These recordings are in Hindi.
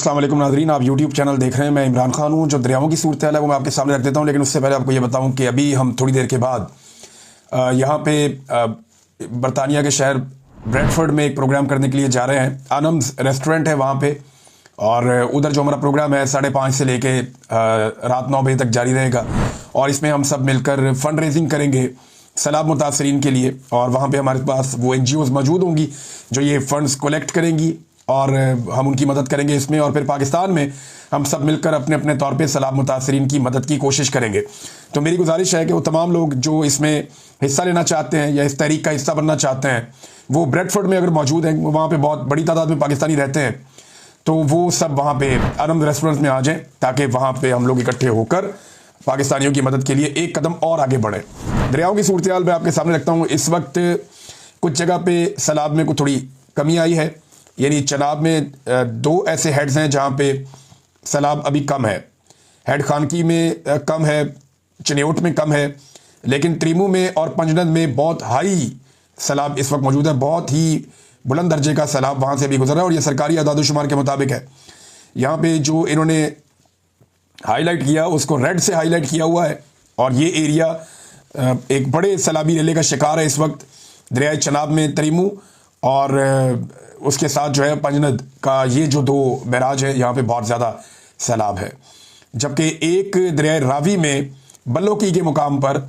अस्सलाम वालेकुम नाज़रीन, आप यूट्यूब चैनल देख रहे हैं। मैं इमरान खान हूं। जो दरियाओं की सूरत है वो मैं आपके सामने रख देता हूं, लेकिन उससे पहले आपको ये बताऊं कि अभी हम थोड़ी देर के बाद यहाँ पे बरतानिया के शहर ब्रेडफोर्ड में एक प्रोग्राम करने के लिए जा रहे हैं। आनम्स रेस्टोरेंट है वहाँ पे, और उधर जो हमारा प्रोग्राम है 5:30 से लेके रात 9 बजे तक जारी रहेगा। और इसमें हम सब मिलकर फ़ंड रेजिंग करेंगे सैलाब मुतासरीन के लिए। और वहाँ पे हमारे पास वो NGOs मौजूद होंगी जो ये फ़ंड्स कलेक्ट करेंगी और हम उनकी मदद करेंगे इसमें। और फिर पाकिस्तान में हम सब मिलकर अपने अपने तौर पे सैलाब मुतासरीन की मदद की कोशिश करेंगे। तो मेरी गुजारिश है कि वो तमाम लोग जो इसमें हिस्सा लेना चाहते हैं या इस तहरीक का हिस्सा बनना चाहते हैं, वो ब्रेडफोर्ड में अगर मौजूद हैं, वहाँ पे बहुत बड़ी तादाद में पाकिस्तानी रहते हैं, तो वो सब वहाँ पे आनंद रेस्टोरेंट में आ जाएं, ताकि वहाँ पे हम लोग इकट्ठे होकर पाकिस्तानियों की मदद के लिए एक कदम और आगे बढ़ें। दरियाओं की सूरत हाल मैं आपके सामने रखता हूँ। इस वक्त कुछ जगह पे सैलाब में कुछ थोड़ी कमी आई है, यानी चनाब में 2 ऐसे हेड्स हैं जहाँ पे सैलाब अभी कम है। हेड खानकी में कम है, चिन्योट में कम है, लेकिन त्रीमू में और पंजनद में बहुत हाई सैलाब इस वक्त मौजूद है। बहुत ही बुलंद दर्जे का सैलाब वहाँ से भी गुजर रहा है, और ये सरकारी अदाद-ओ-शुमार के मुताबिक है। यहाँ पे जो इन्होंने हाईलाइट किया उसको रेड से हाईलाइट किया हुआ है, और ये एरिया एक बड़े सैलाबी रेले का शिकार है इस वक्त। दरियाए चनाब में त्रीमू और उसके साथ जो है पंजनद का ये जो 2 बैराज है, यहाँ पे बहुत ज़्यादा सैलाब है। जबकि एक दरियाए रावी में बल्लोकी के मुकाम पर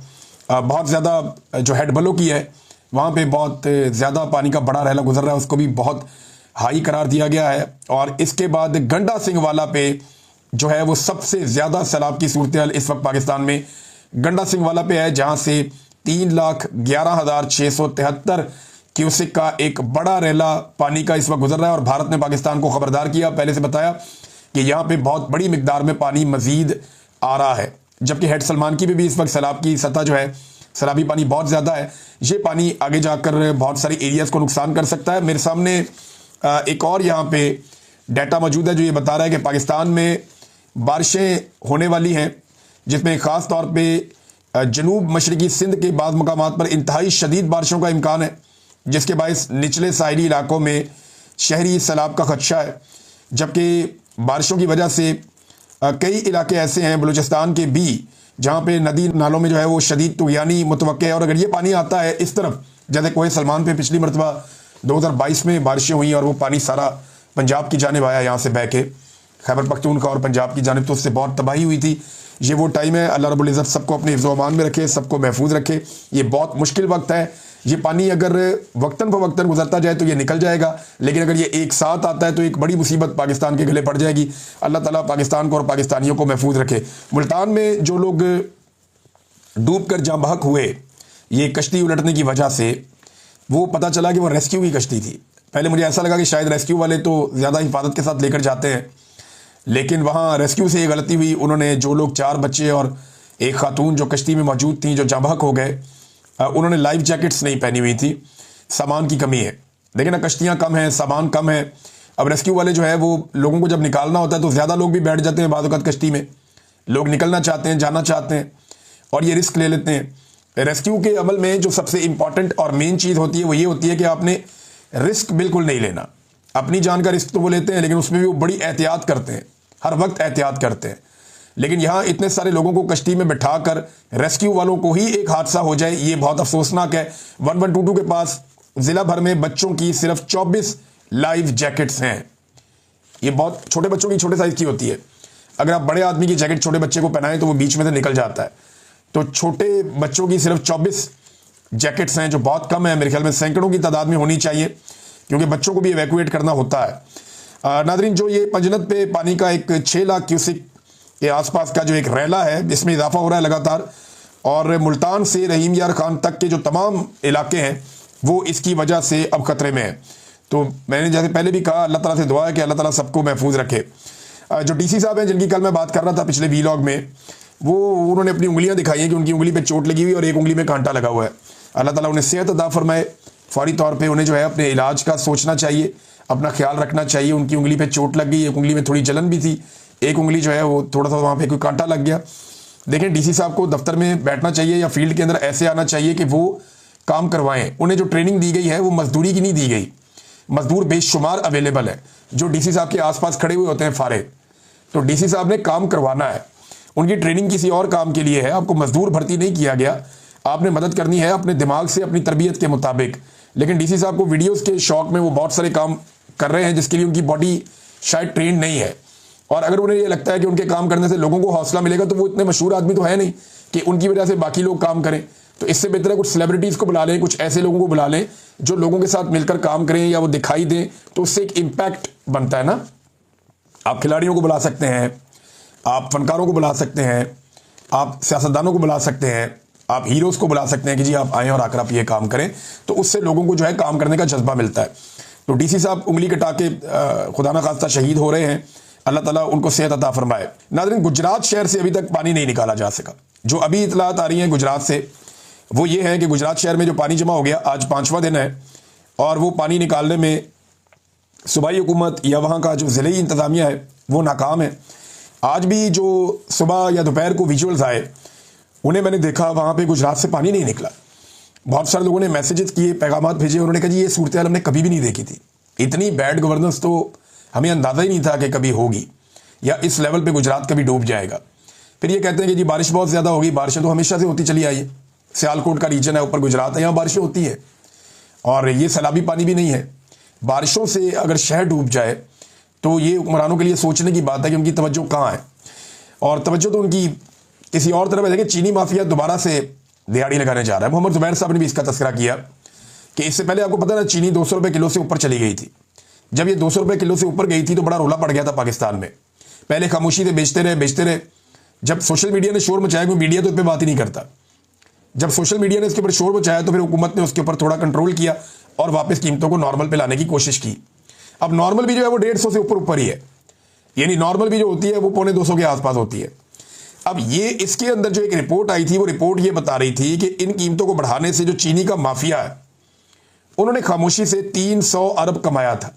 बहुत ज़्यादा जो हेड बल्लोकी है, वहाँ पे बहुत ज़्यादा पानी का बड़ा रेला गुजर रहा है, उसको भी बहुत हाई करार दिया गया है। और इसके बाद गंडा सिंह वाला पे जो है वो सबसे ज़्यादा सैलाब की सूरत हाल इस वक्त पाकिस्तान में गंडा सिंह वाला पे है, जहाँ से 3,11,673 क्यूसिक का एक बड़ा रेला पानी का इस वक्त गुजर रहा है। और भारत ने पाकिस्तान को खबरदार किया, पहले से बताया कि यहाँ पे बहुत बड़ी मिकदार में पानी मजीद आ रहा है। जबकि हेड सलमान की भी इस वक्त सैलाब की सतह जो है, सैलाबी पानी बहुत ज़्यादा है। ये पानी आगे जाकर बहुत सारी एरियाज़ को नुकसान कर सकता है। मेरे सामने एक और यहाँ पे डाटा मौजूद है जो ये बता रहा है कि पाकिस्तान में बारिशें होने वाली हैं, जिसमें ख़ास तौर पर जनूब मशरकी सिंध के बाद मकामात पर इंतहाई शदीद बारिशों का इम्कान है, जिसके बायस निचले साहिली इलाकों में शहरी सैलाब का खदशा है। जबकि बारिशों की वजह से कई इलाके ऐसे हैं बलूचिस्तान के भी जहाँ पे नदी नालों में जो है वो शदीद तुग़यानी मुतवक्के है। और अगर ये पानी आता है इस तरफ, जैसे कोहे सलमान पे पिछली मरतबा 2022 में बारिशें हुई और वो पानी सारा पंजाब की जानिब आया, यहाँ से बह के खैबर पख्तूनख्वा और पंजाब की जानिब, तो उससे बहुत तबाही हुई थी। ये वो टाइम है, अल्लाह रब्बुल इज़्ज़त सबको अपने हिफ्ज़ व अमान में रखे, सबको महफूज रखे। ये बहुत मुश्किल वक्त है। ये पानी अगर वक्तन फ़वक्तन गुजरता जाए तो ये निकल जाएगा, लेकिन अगर ये एक साथ आता है तो एक बड़ी मुसीबत पाकिस्तान के गले पड़ जाएगी। अल्लाह ताला पाकिस्तान को और पाकिस्तानियों को महफूज रखे। मुल्तान में जो लोग डूब कर जाँ बहक हुए ये कश्ती उलटने की वजह से, वो पता चला कि वो रेस्क्यू की कश्ती थी। पहले मुझे ऐसा लगा कि शायद रेस्क्यू वाले तो ज़्यादा हिफाजत के साथ लेकर जाते हैं, लेकिन वहाँ रेस्क्यू से ये गलती हुई। उन्होंने जो लोग 4 बच्चे और एक खातून जो कश्ती में मौजूद थी, जो जाँ बहक हो गए, उन्होंने लाइफ जैकेट्स नहीं पहनी हुई थी। सामान की कमी है, देखिए ना, कश्तियाँ कम हैं, सामान कम है। अब रेस्क्यू वाले जो है वो लोगों को जब निकालना होता है तो ज़्यादा लोग भी बैठ जाते हैं। बाज़ औक़ात कश्ती में लोग निकलना चाहते हैं, जाना चाहते हैं, और ये रिस्क ले लेते हैं। रेस्क्यू के अमल में जो सबसे इंपॉर्टेंट और मेन चीज़ होती है वो ये होती है कि आपने रिस्क बिल्कुल नहीं लेना। अपनी जान का रिस्क तो वो लेते हैं, लेकिन उसमें भी वो बड़ी एहतियात करते हैं, हर वक्त एहतियात करते हैं। लेकिन यहाँ इतने सारे लोगों को कश्ती में बिठाकर रेस्क्यू वालों को ही एक हादसा हो जाए, ये बहुत अफसोसनाक है। 1122 के पास ज़िला भर में बच्चों की सिर्फ 24 लाइफ जैकेट्स हैं। ये बहुत छोटे बच्चों की, छोटे साइज़ की होती है। अगर आप बड़े आदमी की जैकेट छोटे बच्चे को पहनाएं तो वो बीच में से निकल जाता है। तो छोटे बच्चों की सिर्फ 24 जैकेट्स हैं, जो बहुत कम है। मेरे ख्याल में सैकड़ों की तादाद में होनी चाहिए, क्योंकि बच्चों को भी एवैक्यूएट करना होता है। नादरीन, जो ये पंजनद पे पानी का एक 6 लाख क्यूसिक के आसपास का जो एक रेला है, इसमें इजाफा हो रहा है लगातार, और मुल्तान से रहीम यार खान तक के जो तमाम इलाके हैं वो इसकी वजह से अब ख़तरे में है। तो मैंने जैसे पहले भी कहा, अल्लाह ताला से दुआ है कि अल्लाह ताला सबको महफूज रखे। जो DC साहब हैं, जिनकी कल मैं बात कर रहा था पिछले वीलॉग में, वो उन्होंने अपनी उंगलियां दिखाई हैं कि उनकी उंगली पे चोट लगी हुई और एक उंगली में कांटा लगा हुआ है। अल्लाह ताला उन्हें सेहत अता फरमाए। फौरी तौर पे उन्हें जो है अपने इलाज का सोचना चाहिए, अपना ख्याल रखना चाहिए। उनकी उंगली पे चोट लग गई, एक उंगली में थोड़ी जलन भी थी, एक उंगली जो है वो थोड़ा सा वहाँ पे कोई कांटा लग गया। देखें, DC साहब को दफ्तर में बैठना चाहिए या फील्ड के अंदर ऐसे आना चाहिए कि वो काम करवाएं। उन्हें जो ट्रेनिंग दी गई है वो मजदूरी की नहीं दी गई। मजदूर बेशुमार अवेलेबल है, जो डीसी साहब के आसपास खड़े हुए होते हैं फारे, तो डीसी साहब ने काम करवाना है, उनकी ट्रेनिंग किसी और काम के लिए है, आपको मजदूर भर्ती नहीं किया गया, आपने मदद करनी है अपने दिमाग से, अपनी तरबियत के मुताबिक। लेकिन डीसी साहब को वीडियोस के शौक में वो बहुत सारे काम कर रहे हैं जिसके लिए उनकी बॉडी शायद ट्रेन नहीं है, और अगर उन्हें ये लगता है कि उनके काम करने से लोगों को हौसला मिलेगा, तो वो इतने मशहूर आदमी तो है नहीं कि उनकी वजह से बाकी लोग काम करें। तो इससे बेहतर है कुछ सेलिब्रिटीज़ को बुला लें, कुछ ऐसे लोगों को बुला लें जो लोगों के साथ मिलकर काम करें या वो दिखाई दें, तो उससे एक इम्पैक्ट बनता है ना। आप खिलाड़ियों को बुला सकते हैं, आप फनकारों को बुला सकते हैं, आप सियासतदानों को बुला सकते हैं, आप हीरोज़ को बुला सकते हैं कि जी आप आएँ और आकर आप ये काम करें, तो उससे लोगों को जो है काम करने का जज्बा मिलता है। तो डीसी साहब उंगली कटा के खुदा ना खास्ता शहीद हो रहे हैं, अल्लाह ताला उनको सेहत अता फरमाए। नाज़रीन, गुजरात शहर से अभी तक पानी नहीं निकाला जा सका। जो अभी इतलात आ रही हैं गुजरात से, वो ये है कि गुजरात शहर में जो पानी जमा हो गया, आज 5वां दिन है, और वो पानी निकालने में सूबाई हुकूमत या वहाँ का जो ज़िले इंतज़ामिया है वो नाकाम है। आज भी जो सुबह या दोपहर को विजुअल्स आए, उन्हें मैंने देखा, वहाँ पे गुजरात से पानी नहीं निकला। बहुत सारे लोगों ने मैसेजेस किए, पैगामात भेजे, उन्होंने कहा जी ये सूरत हाल हमने कभी भी नहीं देखी थी, इतनी बैड गवर्नेंस तो हमें अंदाज़ा ही नहीं था कि कभी होगी, या इस लेवल पे गुजरात कभी डूब जाएगा। फिर ये कहते हैं कि जी बारिश बहुत ज़्यादा होगी, बारिशें तो हमेशा से होती चली आई है, सियालकोट का रीजन है, ऊपर गुजरात है, यहाँ बारिशें होती है, और ये सैलाबी पानी भी नहीं है। बारिशों से अगर शहर डूब जाए तो ये हुक्मरानों के लिए सोचने की बात है कि उनकी तवज्जो कहाँ है, और तवज्जो तो उनकी किसी और तरफ है। देखिए, चीनी माफिया दोबारा से दिहाड़ी लगाने जा रहा है। मोहम्मद जुबैर साहब ने भी इसका तस्करा किया कि इससे पहले आपको पता है ना, चीनी 200 रुपये किलो से ऊपर चली गई थी। जब ये 200 रुपये किलो से ऊपर गई थी तो बड़ा रोला पड़ गया था पाकिस्तान में। पहले खामोशी से बेचते रहे। जब सोशल मीडिया ने शोर मचाया, क्योंकि मीडिया तो इस पर बात ही नहीं करता, जब सोशल मीडिया ने इसके ऊपर शोर मचाया तो फिर हुकूमत ने उसके ऊपर थोड़ा कंट्रोल किया और वापस कीमतों को नॉर्मल पे लाने की कोशिश की। अब नॉर्मल भी जो है वो 150 से ऊपर ही है, यानी नॉर्मल भी जो होती है वो 250 के आसपास होती है। अब ये इसके अंदर जो एक रिपोर्ट आई थी, वो रिपोर्ट ये बता रही थी कि इन कीमतों को बढ़ाने से जो चीनी का माफिया है, उन्होंने खामोशी से 300 अरब कमाया था।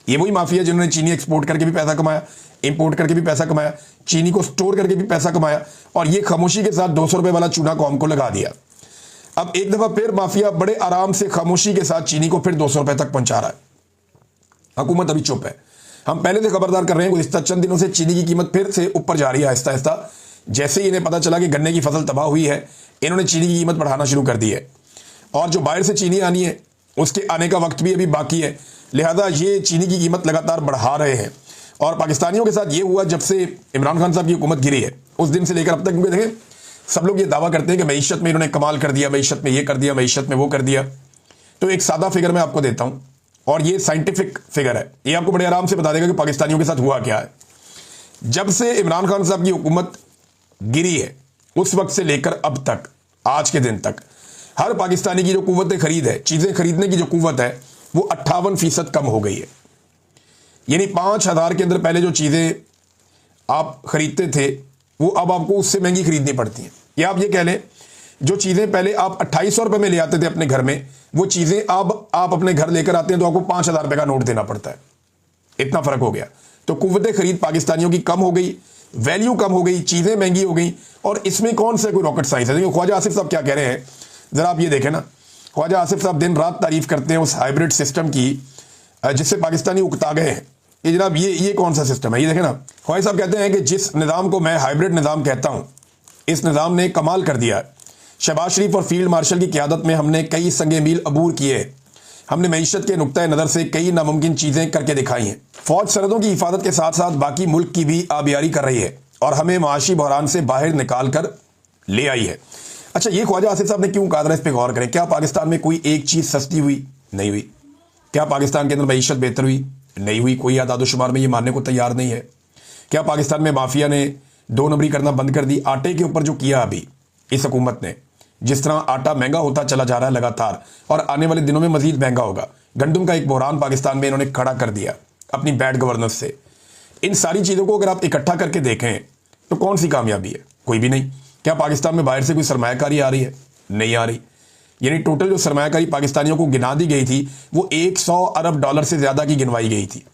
ये वही माफिया जिन्होंने चीनी एक्सपोर्ट करके भी पैसा कमाया, इंपोर्ट करके भी पैसा कमाया, चीनी को स्टोर करके भी पैसा कमाया, और ये खामोशी के साथ 200 रुपये वाला चूना कौम को लगा दिया। अब एक दफा फिर माफिया बड़े आराम से खामोशी के साथ चीनी को फिर 200 रुपये तक पहुंचा रहा है। हुकूमत अभी चुप है। हम पहले से खबरदार कर रहे हैं, गुज़िश्ता चंद दिनों से चीनी की कीमत फिर से ऊपर जा रही है आहिस्ता आहिस्ता। जैसे ही इन्हें पता चला कि गन्ने की फसल तबाह हुई है, इन्होंने चीनी की कीमत बढ़ाना शुरू कर दी है, और जो बाहर से चीनी आनी है उसके आने का वक्त भी अभी बाकी है, लिहाजा ये चीनी की कीमत लगातार बढ़ा रहे हैं। और पाकिस्तानियों के साथ ये हुआ जब से इमरान खान साहब की हुकूमत गिरी है, उस दिन से लेकर अब तक, क्योंकि देखें सब लोग ये दावा करते हैं कि मईशत में इन्होंने कमाल कर दिया, मईशत में ये कर दिया, मईशत में वो कर दिया। तो एक सादा फिगर मैं आपको देता हूँ, और ये साइंटिफिक फिगर है, ये आपको बड़े आराम से बता देगा कि पाकिस्तानियों के साथ हुआ क्या है। जब से इमरान खान साहब की हुकूमत गिरी है, उस वक्त से लेकर अब तक, आज के दिन तक, हर पाकिस्तानी की जो कुव्वत खरीद है, चीज़ें खरीदने की जो कुव्वत है, वो 58% कम हो गई है। यानी 5,000 के अंदर पहले जो चीज़ें आप खरीदते थे, वो अब आपको उससे महंगी खरीदनी पड़ती हैं। या आप ये कह लें, जो चीज़ें पहले आप 2800 रुपये में ले आते थे अपने घर में, वो चीज़ें अब आप अपने घर लेकर आते हैं तो आपको 5,000 रुपये का नोट देना पड़ता है। इतना फ़र्क हो गया। तो कुव्वत खरीद पाकिस्तानियों की कम हो गई, वैल्यू कम हो गई, चीज़ें महंगी हो गई। और इसमें कौन सा कोई रॉकेट साइंस है? देखिए ख्वाजा आसिफ साहब क्या कह रहे हैं, ज़रा आप ये देखें ना। ख्वाजा आसिफ साहब दिन रात तारीफ़ करते हैं उस हाइब्रिड सिस्टम की जिससे पाकिस्तानी उकता गए हैं। ये जनाब ये कौन सा सिस्टम है? ये देखें ना, ख्वाजा साहब कहते हैं कि जिस निज़ाम को मैं हाइब्रिड निज़ाम कहता हूँ, इस निज़ाम ने कमाल कर दिया है। शहबाज शरीफ और फील्ड मार्शल की क़यादत में हमने कई संगे मील अबूर किए, हमने मईशत के नुक्ता नज़र से कई नामुमकिन चीज़ें करके दिखाई हैं। फ़ौज सरहदों की हिफाजत के साथ साथ बाकी मुल्क की भी आबियारी कर रही है और हमें माशी बहरान से बाहर निकाल कर ले आई है। अच्छा, ये ख्वाजा आसिफ साहब ने क्यों कहा, इस पर गौर करें। क्या पाकिस्तान में कोई एक चीज़ सस्ती हुई? नहीं हुई। क्या पाकिस्तान के अंदर मईशत बेहतर हुई? नहीं हुई। कोई आदादोशुमार में ये मानने को तैयार नहीं है। क्या पाकिस्तान में माफिया ने 2 नंबरी करना बंद कर दी? आटे के ऊपर जो किया अभी इस हुकूमत ने, जिस तरह आटा महंगा होता चला जा रहा है लगातार, और आने वाले दिनों में मजीद महंगा होगा। गंदम का एक बहरान पाकिस्तान में इन्होंने खड़ा कर दिया अपनी बैड गवर्नेंस से। इन सारी चीज़ों को अगर आप इकट्ठा करके देखें तो कौन सी कामयाबी है? कोई भी नहीं। क्या पाकिस्तान में बाहर से कोई सरमायाकारी आ रही है? नहीं आ रही। यानी टोटल जो सरमायाकारी पाकिस्तानियों को गिना दी गई थी वो 100 अरब डॉलर से ज़्यादा की गिनवाई गई थी,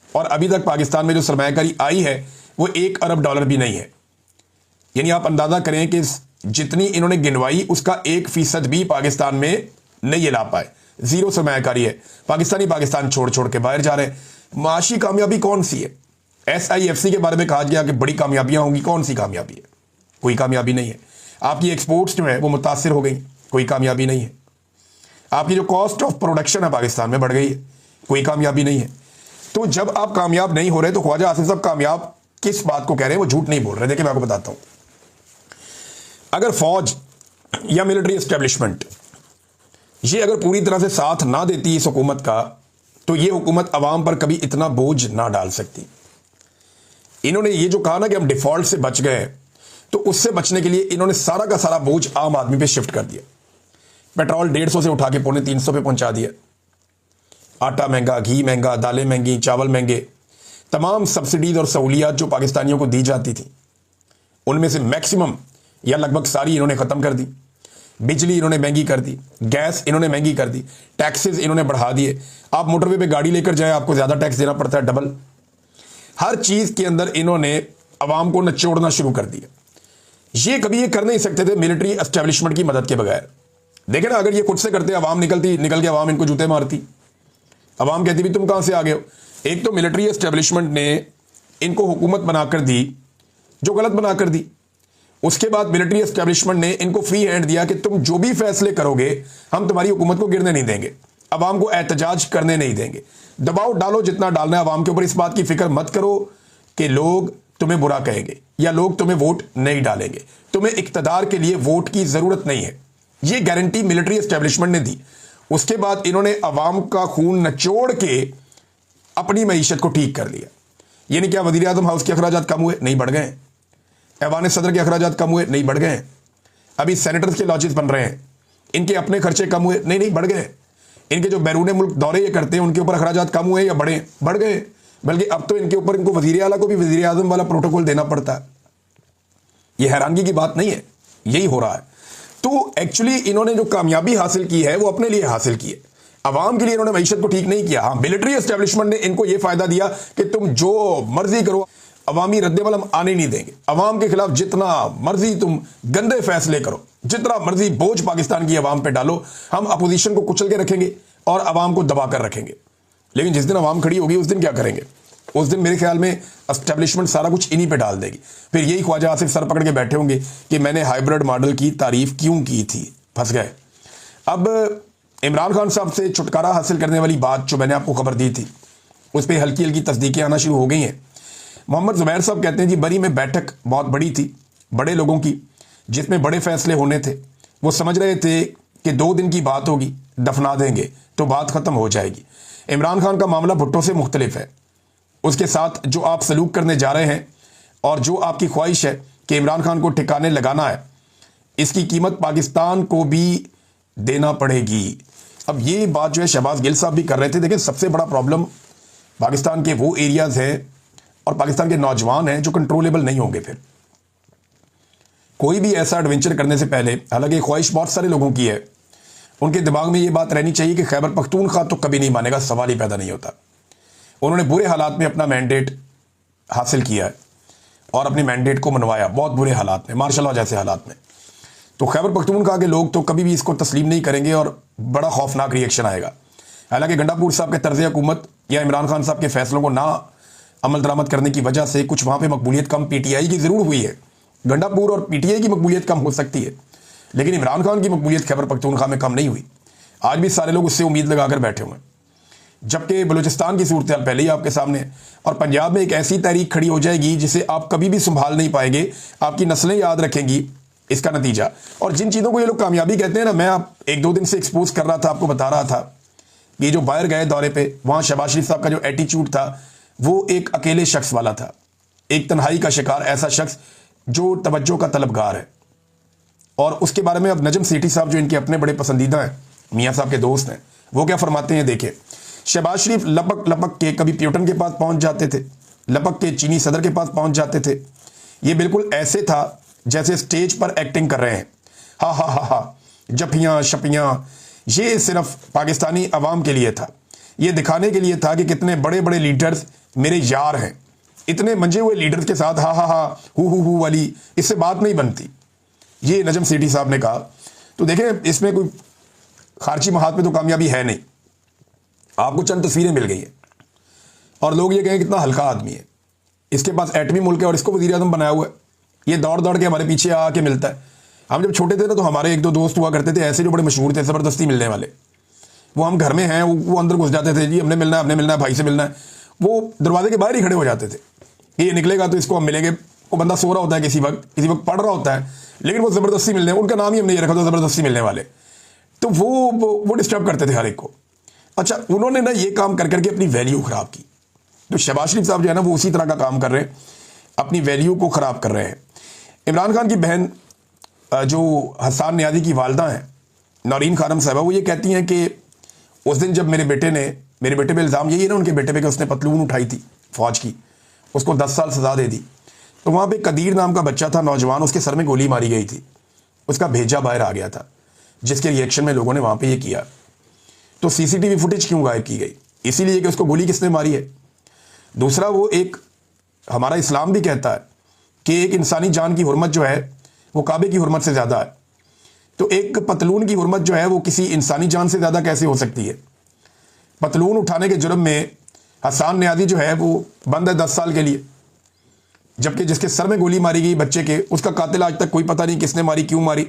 और अभी तक पाकिस्तान में जो सरमायाकारी आई है वो 1 अरब डॉलर भी नहीं है। यानी आप अंदाज़ा करें कि जितनी इन्होंने गिनवाई उसका 1% भी पाकिस्तान में नहीं ला पाए। ज़ीरो सरमायाकारी है। पाकिस्तानी पाकिस्तान छोड़ छोड़ के बाहर जा रहे हैं। माशी कामयाबी कौन सी है? SIFC के बारे में कहा गया कि बड़ी कामयाबियां होंगी, कौन सी कामयाबी है? कोई कामयाबी नहीं है। आपकी एक्सपोर्ट्स जो है वो मुतासिर हो गई, कोई कामयाबी नहीं है। आपकी जो कॉस्ट ऑफ प्रोडक्शन है पाकिस्तान में बढ़ गई है, कोई कामयाबी नहीं है। तो जब आप कामयाब नहीं हो रहे तो ख्वाजा आसिफ साहब कामयाब किस बात को कह रहे हैं? वो झूठ नहीं बोल रहे। देखिए मैं आपको बताता हूं, अगर फौज या मिलिट्री एस्टेब्लिशमेंट ये अगर पूरी तरह से साथ ना देती इस हुकूमत का, तो ये हुकूमत अवाम पर कभी इतना बोझ ना डाल सकती। इन्होंने ये जो कहा ना कि हम डिफॉल्ट से बच गए, तो उससे बचने के लिए इन्होंने सारा का सारा बोझ आम आदमी पे शिफ्ट कर दिया। पेट्रोल 150 से उठा के 250 पे पहुंचा दिया। आटा महंगा, घी महंगा, दालें महंगी, चावल महंगे। तमाम सब्सिडीज और सहूलियात जो पाकिस्तानियों को दी जाती थी उनमें से मैक्सिमम या लगभग सारी इन्होंने ख़त्म कर दी। बिजली इन्होंने महंगी कर दी, गैस इन्होंने महंगी कर दी, टैक्सेस इन्होंने बढ़ा दिए। आप मोटरवे पे गाड़ी लेकर जाए आपको ज़्यादा टैक्स देना पड़ता है, डबल। हर चीज़ के अंदर इन्होंने अवाम को नचोड़ना शुरू कर दिया। ये कभी ये कर नहीं सकते थे मिलिट्री एस्टेब्लिशमेंट की मदद के बगैर। देखे ना, अगर ये खुद से करते अवाम निकल के अवाम इनको जूते मारती। अवाम कहती भी तुम कहां से आ गए हो। एक तो मिलिट्री एस्टेब्लिशमेंट ने इनको हुकूमत बनाकर दी जो गलत बनाकर दी। उसके बाद मिलिट्री एस्टेब्लिशमेंट ने इनको फ्री हैंड दिया कि तुम जो भी फैसले करोगे हम तुम्हारी हुकूमत को गिरने नहीं देंगे, अवाम को एहतजाज करने नहीं देंगे। दबाव डालो जितना डालना है अवाम के ऊपर, इस बात की फिक्र मत करो कि लोग तुम्हें बुरा कहेंगे या लोग तुम्हें वोट नहीं डालेंगे। तुम्हें इक्तदार के लिए वोट की जरूरत नहीं है। ये गारंटी मिलिट्री एस्टेब्लिशमेंट ने दी। उसके बाद इन्होंने अवाम का खून नचोड़ के अपनी मईशत को ठीक कर लिया। यानी क्या वजीर आजम हाउस के अखराजात कम हुए? नहीं, बढ़ गए। ऐवान सदर के अखराजात कम हुए? नहीं, बढ़ गए। अभी सेनेटर्स के लॉजेस बन रहे हैं, इनके अपने खर्चे कम हुए? नहीं, बढ़ गए। इनके जो बैरून मुल्क दौरे ये करते हैं उनके ऊपर अखराजात कम हुए या बढ़े? बढ़ गए। बल्कि अब तो इनके ऊपर इनको वजीर आला को भी वजीर आजम वाला प्रोटोकॉल देना पड़ता है। यह हैरानगी की बात नहीं है, यही हो रहा है। तो एक्चुअली इन्होंने जो कामयाबी हासिल की है वो अपने लिए हासिल की है, अवाम के लिए इन्होंने मईशत को ठीक नहीं किया। हाँ, मिलिट्री एस्टेब्लिशमेंट ने इनको यह फायदा दिया कि तुम जो मर्जी करो, अवामी रद्देमल हम आने नहीं देंगे। अवाम के खिलाफ जितना मर्जी तुम गंदे फैसले करो, जितना मर्जी बोझ पाकिस्तान की अवाम पे डालो, हम अपोजिशन को कुचल के रखेंगे और अवाम को दबा कर रखेंगे। लेकिन जिस दिन अवाम खड़ी होगी उस दिन क्या करेंगे? उस दिन मेरे ख्याल में एस्टेब्लिशमेंट सारा कुछ इन्हीं पे डाल देगी। फिर यही ख्वाजा आसिफ सर पकड़ के बैठे होंगे कि मैंने हाइब्रिड मॉडल की तारीफ क्यों की थी, फंस गए। अब इमरान खान साहब से छुटकारा हासिल करने वाली बात जो मैंने आपको खबर दी थी उस पर हल्की हल्की तस्दीकें आना शुरू हो गई हैं। मोहम्मद जुबैर साहब कहते हैं जी बरी में बैठक बहुत बड़ी थी, बड़े लोगों की, जिसमें बड़े फैसले होने थे। वो समझ रहे थे कि 2 दिन की बात होगी, दफना देंगे तो बात खत्म हो जाएगी। इमरान खान का मामला भुट्टो से मुख्तलिफ है। उसके साथ जो आप सलूक करने जा रहे हैं और जो आपकी ख्वाहिश है कि इमरान खान को ठिकाने लगाना है, इसकी कीमत पाकिस्तान को भी देना पड़ेगी। अब ये बात जो है शहबाज गिल साहब भी कर रहे थे। देखिए, सबसे बड़ा प्रॉब्लम पाकिस्तान के वो एरियाज हैं और पाकिस्तान के नौजवान हैं जो कंट्रोलेबल नहीं होंगे। फिर कोई भी ऐसा एडवेंचर करने से पहले, हालांकि ख्वाहिश बहुत सारे लोगों की है, उनके दिमाग में ये बात रहनी चाहिए कि खैबर पख्तूनख्वा तो कभी नहीं मानेगा, सवाल ही पैदा नहीं होता। उन्होंने बुरे हालात में अपना मैंडेट हासिल किया है और अपने मैंडेट को मनवाया, बहुत बुरे हालात में, मार्शल लॉ जैसे हालात में। तो खैबर पख्तूनख्वा के लोग तो कभी भी इसको तस्लीम नहीं करेंगे और बड़ा खौफनाक रिएक्शन आएगा। हालांकि गंडापुर साहब के तर्ज हुकूमत या इमरान खान साहब के फैसलों को ना अमल दरामद करने की वजह से कुछ वहाँ पे मकबूलियत कम PTI की ज़रूर हुई है। गंडापुर और PTI की मकबूलियत कम हो सकती है, लेकिन इमरान खान की मकबूलियत खैबर पख्तूनख्वा में कम नहीं हुई। आज भी सारे लोग उससे उम्मीद लगाकर बैठे हुए हैं। जबकि बलूचिस्तान की सूरत हाल पहले ही आपके सामने, और पंजाब में एक ऐसी तहरीक खड़ी हो जाएगी जिसे आप कभी भी संभाल नहीं पाएंगे, आपकी नस्लें याद रखेंगी इसका नतीजा। और जिन चीज़ों को ये लोग कामयाबी कहते हैं ना, मैं आप 1-2 दिन से एक्सपोज कर रहा था, आपको बता रहा था, ये जो बाहर गए दौरे पे, वहाँ शहबाज शरीफ साहब का जो एटीट्यूड था वो एक अकेले शख्स वाला था, एक तन्हाई का शिकार, ऐसा शख्स जो तवज्जो का तलबगार है। और उसके बारे में अब नजम सेठी साहब जो इनके अपने बड़े पसंदीदा हैं, मियाँ साहब के दोस्त हैं, वो क्या फरमाते हैं देखिए। शहबाज शरीफ लपक लपक के कभी प्यूटन के पास पहुंच जाते थे, लपक के चीनी सदर के पास पहुंच जाते थे। ये बिल्कुल ऐसे था जैसे स्टेज पर एक्टिंग कर रहे हैं, हा हा हा हा, जफियाँ शपियाँ। ये सिर्फ पाकिस्तानी अवाम के लिए था, ये दिखाने के लिए था कि कितने बड़े बड़े लीडर्स मेरे यार हैं। इतने मंजे हुए लीडर्स के साथ हा हा हा हु वाली इससे बात नहीं बनती, ये नजम सेठी साहब ने कहा। तो देखें, इसमें कोई खारची महात में तो कामयाबी है नहीं। आपको चंद तस्वीरें मिल गई हैं और लोग ये कहें कितना हल्का आदमी है, इसके पास एटमी मुल्क है और इसको वज़ीर आज़म बनाया हुआ है, ये दौड़ दौड़ के हमारे पीछे आके मिलता है। हम जब छोटे थे ना तो हमारे एक दो दोस्त हुआ करते थे ऐसे जो बड़े मशहूर थे, ज़बरदस्ती मिलने वाले। वो हम घर में हैं, वो अंदर घुस जाते थे, जी हमने मिलना है, भाई से मिलना है। वो दरवाजे के बाहर ही खड़े हो जाते थे कि ये निकलेगा तो इसको हम मिलेंगे। वो बंदा सो रहा होता है, किसी वक्त पढ़ रहा होता है, लेकिन वो ज़बरदस्ती मिलने, उनका नाम ही हमने ये रखा था ज़बरदस्ती मिलने वाले। तो वो डिस्टर्ब करते थे हर एक को। अच्छा, उन्होंने ना ये काम कर करके अपनी वैल्यू ख़राब की। तो शहबाज शरीफ साहब जो है ना वो उसी तरह का काम कर रहे हैं, अपनी वैल्यू को ख़राब कर रहे हैं। इमरान खान की बहन जो हसन नियाज़ी की वालदा हैं नौरीन खानम साहबा, वो ये कहती हैं कि उस दिन जब मेरे बेटे पे इल्ज़ाम यही है ना उनके बेटे पे कि उसने पतलून उठाई थी फ़ौज की, उसको 10 साल सज़ा दे दी। तो वहाँ पे कदीर नाम का बच्चा था, नौजवान, उसके सर में गोली मारी गई थी, उसका भेजा बाहर आ गया था, जिसके रिएक्शन में लोगों ने वहाँ पे ये किया। तो सीसीटीवी फुटेज क्यों गायब की गई? इसीलिए कि उसको गोली किसने मारी है। दूसरा, वो एक हमारा इस्लाम भी कहता है कि एक इंसानी जान की हुर्मत जो है वो काबे की हुर्मत से ज़्यादा है। तो एक पतलून की हुर्मत जो है वो किसी इंसानी जान से ज़्यादा कैसे हो सकती है? पतलून उठाने के जुर्म में हसन नियाज़ी जो है वो बंद है 10 साल के लिए, जबकि जिसके सर में गोली मारी गई बच्चे के, उसका कातिल आज तक कोई पता नहीं किसने मारी, क्यों मारी।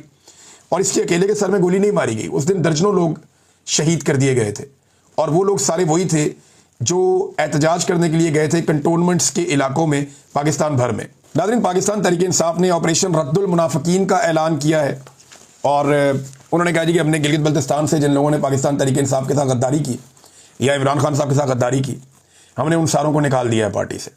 और इसके अकेले के सर में गोली नहीं मारी गई, उस दिन दर्जनों लोग शहीद कर दिए गए थे, और वो लोग सारे वही थे जो एहतजाज करने के लिए गए थे कंटोनमेंट्स के इलाकों में पाकिस्तान भर में। नाज़रीन, पाकिस्तान तहरीक इंसाफ ने ऑपरेशन रद्दुल मुनाफिकीन का ऐलान किया है और उन्होंने कहा जी कि हमने गिलगित बल्तिस्तान से जिन लोगों ने पाकिस्तान तहरीक इंसाफ के साथ गद्दारी की या इमरान खान साहब के साथ गद्दारी की, हमने उन सारों को निकाल दिया है पार्टी से।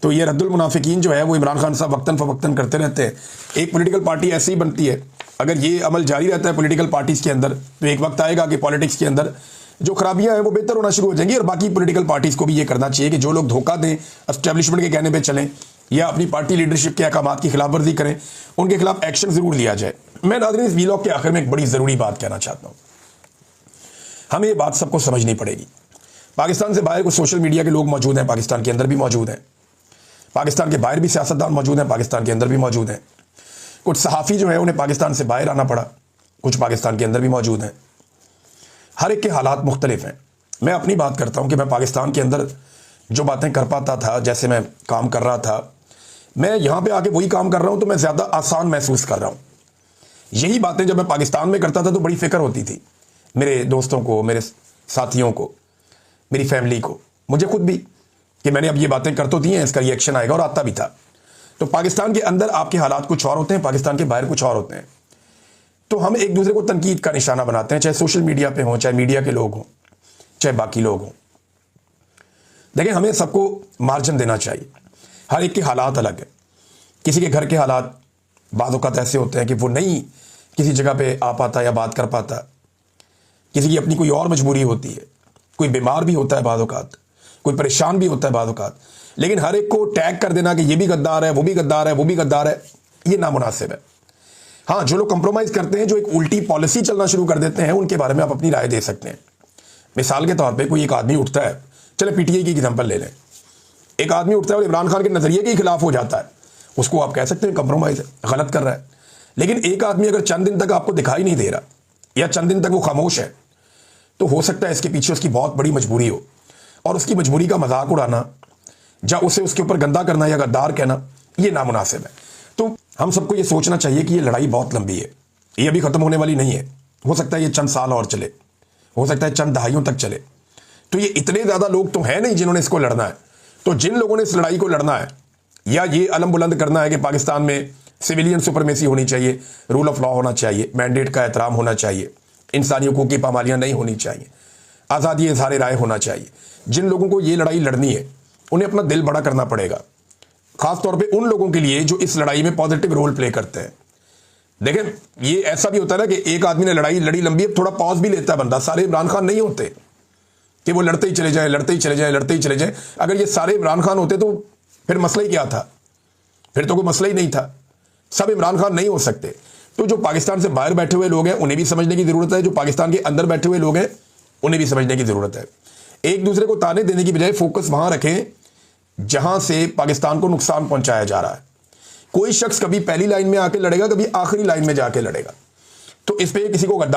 तो ये रद्दुल मुनाफिकीन जो है वो इमरान खान साहब वक्तन फ़वक्तन करते रहते हैं। एक पॉलिटिकल पार्टी ऐसी ही बनती है, अगर ये अमल जारी रहता है पॉलिटिकल पार्टीज़ के अंदर, तो एक वक्त आएगा कि पॉलिटिक्स के अंदर जो खराबियां हैं वो बेहतर होना शुरू हो जाएंगी। और बाकी पॉलिटिकल पार्टीज़ को भी ये करना चाहिए कि जो लोग धोखा दें, एस्टेब्लिशमेंट के कहने पे चलें या अपनी पार्टी लीडरशिप के अहकामात की खिलाफवर्जी करें, उनके खिलाफ एक्शन ज़रूर लिया जाए। मैं नाज़रीन इस वीलॉग के आखिर में एक बड़ी ज़रूरी बात कहना चाहता हूँ। हमें ये बात सबको समझनी पड़ेगी। पाकिस्तान से बाहर कुछ सोशल मीडिया के लोग मौजूद हैं, पाकिस्तान के अंदर भी मौजूद हैं, पाकिस्तान के बाहर भी सियासतदान मौजूद हैं, पाकिस्तान के अंदर भी मौजूद हैं। कुछ सहाफ़ी जो है उन्हें पाकिस्तान से बाहर आना पड़ा, कुछ पाकिस्तान के अंदर भी मौजूद हैं। हर एक के हालात मुख्तलिफ हैं। मैं अपनी बात करता हूँ कि मैं पाकिस्तान के अंदर जो बातें कर पाता था, जैसे मैं काम कर रहा था, मैं यहाँ पे आके वही काम कर रहा हूँ तो मैं ज़्यादा आसान महसूस कर रहा हूँ। यही बातें जब मैं पाकिस्तान में करता था तो बड़ी फ़िक्र होती थी मेरे दोस्तों को, मेरे साथियों को, मेरी फैमिली को, मुझे खुद भी, कि मैंने अब ये बातें कर तो दी हैं, इसका रिएक्शन आएगा, और आता भी था। तो पाकिस्तान के अंदर आपके हालात कुछ और होते हैं, पाकिस्तान के बाहर कुछ और होते हैं। तो हम एक दूसरे को तनकीद का निशाना बनाते हैं, चाहे सोशल मीडिया पे हों, चाहे मीडिया के लोग हों, चाहे बाकी लोग हों। देखिए, हमें सबको मार्जिन देना चाहिए। हर एक के हालात अलग है। किसी के घर के हालात बाज़ औक़ात ऐसे होते हैं कि वो नहीं किसी जगह पे आ पाता या बात कर पाता, किसी की अपनी कोई और मजबूरी होती है, कोई बीमार भी होता है बाज़ औक़ात, कोई परेशान भी होता है बाज़ औक़ात। लेकिन हर एक को टैग कर देना कि ये भी गद्दार है, वो भी गद्दार है, वो भी गद्दार है, ये नामुनासिब है। हाँ, जो लोग कंप्रोमाइज़ करते हैं, जो एक उल्टी पॉलिसी चलना शुरू कर देते हैं, उनके बारे में आप अपनी राय दे सकते हैं। मिसाल के तौर पे कोई एक आदमी उठता है, चले पीटीआई की एग्जांपल ले लें, एक आदमी उठता है और इमरान खान के नज़रिए के खिलाफ हो जाता है, उसको आप कह सकते हैं कंप्रोमाइज़ है, गलत कर रहा है। लेकिन एक आदमी अगर चंद दिन तक आपको दिखाई नहीं दे रहा या चंद दिन तक वो खामोश है, तो हो सकता है इसके पीछे उसकी बहुत बड़ी मजबूरी हो, और उसकी मजबूरी का मजाक उड़ाना या उसे उसके ऊपर गंदा करना या गद्दार कहना, ये नामुनासिब है। तो हम सबको ये सोचना चाहिए कि ये लड़ाई बहुत लंबी है, ये अभी ख़त्म होने वाली नहीं है। हो सकता है ये चंद साल और चले, हो सकता है चंद दहाइयों तक चले। तो ये इतने ज़्यादा लोग तो हैं नहीं जिन्होंने इसको लड़ना है। तो जिन लोगों ने इस लड़ाई को लड़ना है या ये अलम बुलंद करना है कि पाकिस्तान में सिविलियन सुपरमेसी होनी चाहिए, रूल ऑफ लॉ होना चाहिए, मैंडेट का एहतराम होना चाहिए, इंसानी हकूक़ की पामालियाँ नहीं होनी चाहिए, आज़ादी इज़हार राय होना चाहिए, जिन लोगों को ये लड़ाई लड़नी है उन्हें अपना दिल बड़ा करना पड़ेगा। ख़ास तौर पे उन लोगों के लिए जो इस लड़ाई में पॉजिटिव रोल प्ले करते हैं। देखें, ये ऐसा भी होता है ना कि एक आदमी ने लड़ाई लड़ी लंबी, थोड़ा पॉज भी लेता है बंदा। सारे इमरान खान नहीं होते कि वो लड़ते ही चले जाए, लड़ते ही चले जाए, लड़ते ही चले जाए। अगर ये सारे इमरान खान होते तो फिर मसला ही क्या था? फिर तो कोई मसला ही नहीं था। सब इमरान खान नहीं हो सकते। तो जो पाकिस्तान से बाहर बैठे हुए लोग हैं उन्हें भी समझने की ज़रूरत है, जो पाकिस्तान के अंदर बैठे हुए लोग हैं उन्हें भी समझने की ज़रूरत है। एक दूसरे को ताने देने की बजाय फोकस वहाँ रखें जहाँ से पाकिस्तान को नुकसान पहुँचाया जा रहा है। कोई शख्स कभी पहली लाइन में आके लड़ेगा, कभी आखिरी लाइन में जाके लड़ेगा। तो इस पर किसी को गद्दार